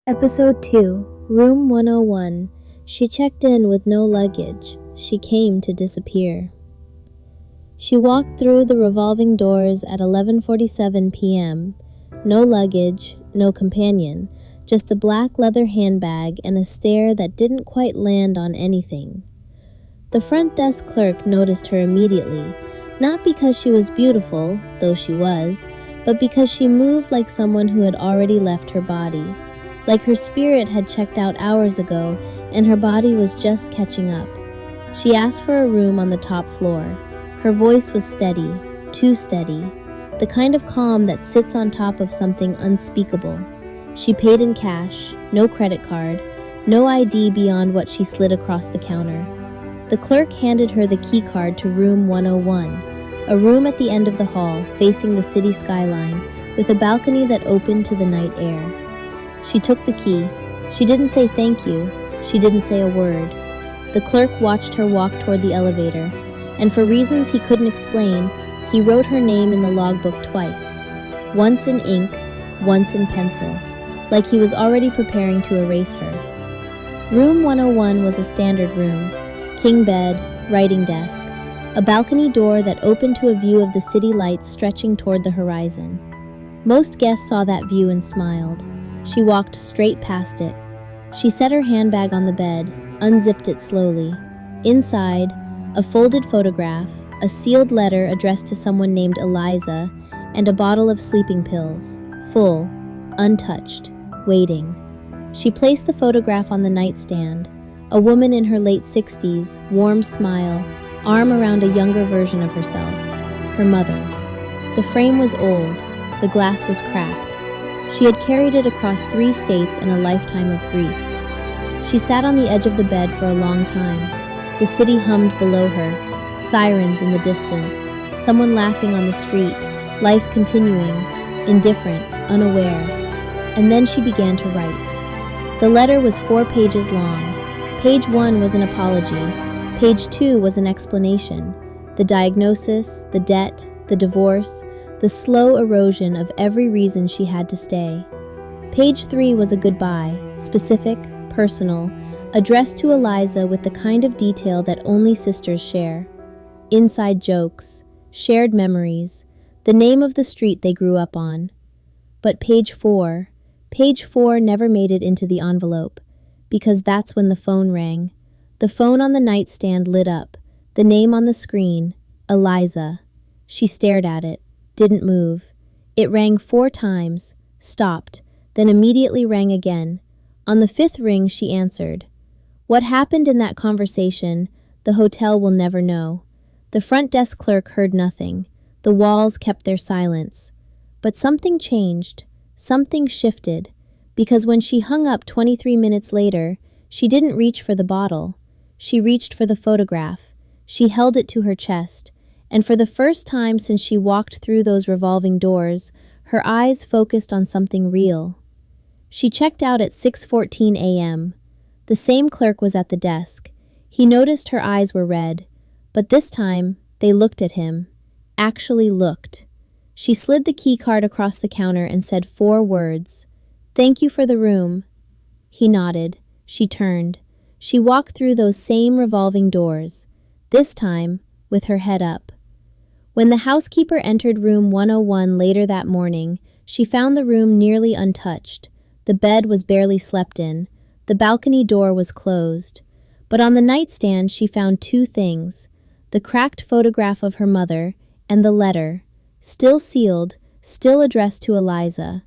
Episode 2, Room 101. She checked in with no luggage. She came to disappear. She walked through the revolving doors at 11:47 p.m. No luggage, no companion, just a black leather handbag and a stare that didn't quite land on anything. The front desk clerk noticed her immediately, not because she was beautiful, though she was, but because she moved like someone who had already left her body. Like her spirit had checked out hours ago and her body was just catching up. She asked for a room on the top floor. Her voice was steady, too steady, the kind of calm that sits on top of something unspeakable. She paid in cash, no credit card, no ID beyond what she slid across the counter. The clerk handed her the key card to room 101, a room at the end of the hall facing the city skyline with a balcony that opened to the night air. She took the key. She didn't say thank you. She didn't say a word. The clerk watched her walk toward the elevator, and for reasons he couldn't explain, he wrote her name in the logbook twice, once in ink, once in pencil, like he was already preparing to erase her. Room 101 was a standard room, king bed, writing desk, a balcony door that opened to a view of the city lights stretching toward the horizon. Most guests saw that view and smiled. She walked straight past it. She set her handbag on the bed, unzipped it slowly. Inside, a folded photograph, a sealed letter addressed to someone named Eliza, and a bottle of sleeping pills, full, untouched, waiting. She placed the photograph on the nightstand, a woman in her late 60s, warm smile, arm around a younger version of herself, her mother. The frame was old, the glass was cracked. She had carried it across 3 states in a lifetime of grief. She sat on the edge of the bed for a long time. The city hummed below her, sirens in the distance, someone laughing on the street, life continuing, indifferent, unaware. And then she began to write. The letter was 4 pages long. Page 1 was an apology. Page 2 was an explanation. The diagnosis, the debt, the divorce, the slow erosion of every reason she had to stay. Page 3 was a goodbye, specific, personal, addressed to Eliza with the kind of detail that only sisters share. Inside jokes, shared memories, the name of the street they grew up on. But page 4 never made it into the envelope, because that's when the phone rang. The phone on the nightstand lit up, the name on the screen, Eliza. She stared at it. Didn't move. It rang 4 times, stopped, then immediately rang again. On the 5th ring, she answered. What happened in that conversation, the hotel will never know. The front desk clerk heard nothing. The walls kept their silence. But something changed. Something shifted. Because when she hung up 23 minutes later, she didn't reach for the bottle. She reached for the photograph. She held it to her chest. And for the first time since she walked through those revolving doors, her eyes focused on something real. She checked out at 6:14 a.m. The same clerk was at the desk. He noticed her eyes were red, but this time they looked at him. Actually looked. She slid the key card across the counter and said 4 words. "Thank you for the room." He nodded. She turned. She walked through those same revolving doors, this time with her head up. When the housekeeper entered room 101 later that morning, she found the room nearly untouched. The bed was barely slept in. The balcony door was closed. But on the nightstand she found 2 things, the cracked photograph of her mother and the letter, still sealed, still addressed to Eliza.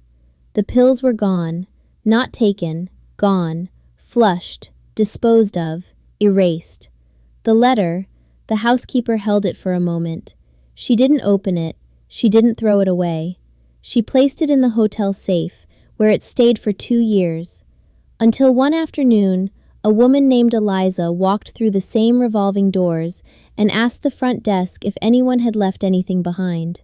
The pills were gone, not taken, gone, flushed, disposed of, erased. The letter, the housekeeper held it for a moment. She didn't open it. She didn't throw it away. She placed it in the hotel safe, where it stayed for 2 years. Until one afternoon, a woman named Eliza walked through the same revolving doors and asked the front desk if anyone had left anything behind.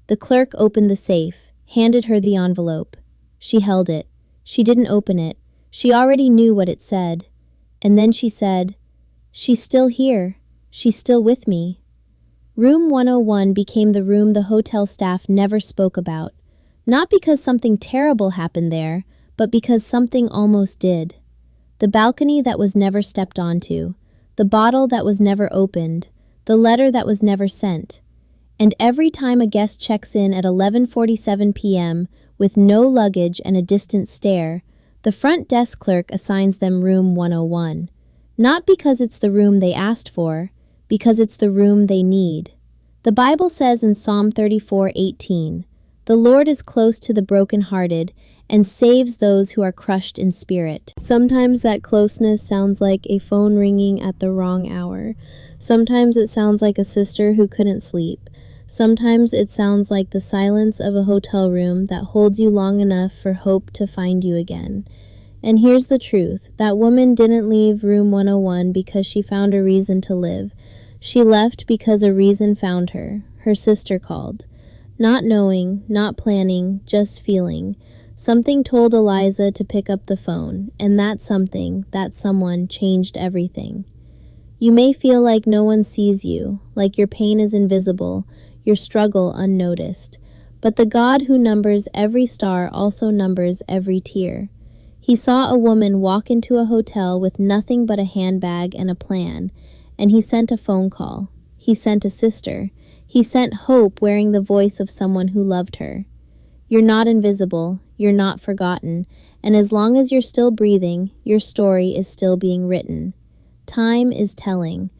The clerk opened the safe, handed her the envelope. She held it. She didn't open it. She already knew what it said. And then she said, "She's still here. She's still with me." Room 101 became the room the hotel staff never spoke about, not because something terrible happened there, but because something almost did. The balcony that was never stepped onto, the bottle that was never opened, the letter that was never sent. And every time a guest checks in at 11:47 p.m. with no luggage and a distant stare, the front desk clerk assigns them room 101. Not because it's the room they asked for, because it's the room they need. The Bible says in Psalm 34:18, "The Lord is close to the brokenhearted and saves those who are crushed in spirit." Sometimes that closeness sounds like a phone ringing at the wrong hour. Sometimes it sounds like a sister who couldn't sleep. Sometimes it sounds like the silence of a hotel room that holds you long enough for hope to find you again. And here's the truth. That woman didn't leave room 101 because she found a reason to live. She left because a reason found her. Her sister called. Not knowing, not planning, just feeling. Something told Eliza to pick up the phone, and that something, that someone, changed everything. You may feel like no one sees you, like your pain is invisible, your struggle unnoticed. But the God who numbers every star also numbers every tear. He saw a woman walk into a hotel with nothing but a handbag and a plan, and he sent a phone call. He sent a sister. He sent hope wearing the voice of someone who loved her. You're not invisible, you're not forgotten, and as long as you're still breathing, your story is still being written. Time is telling.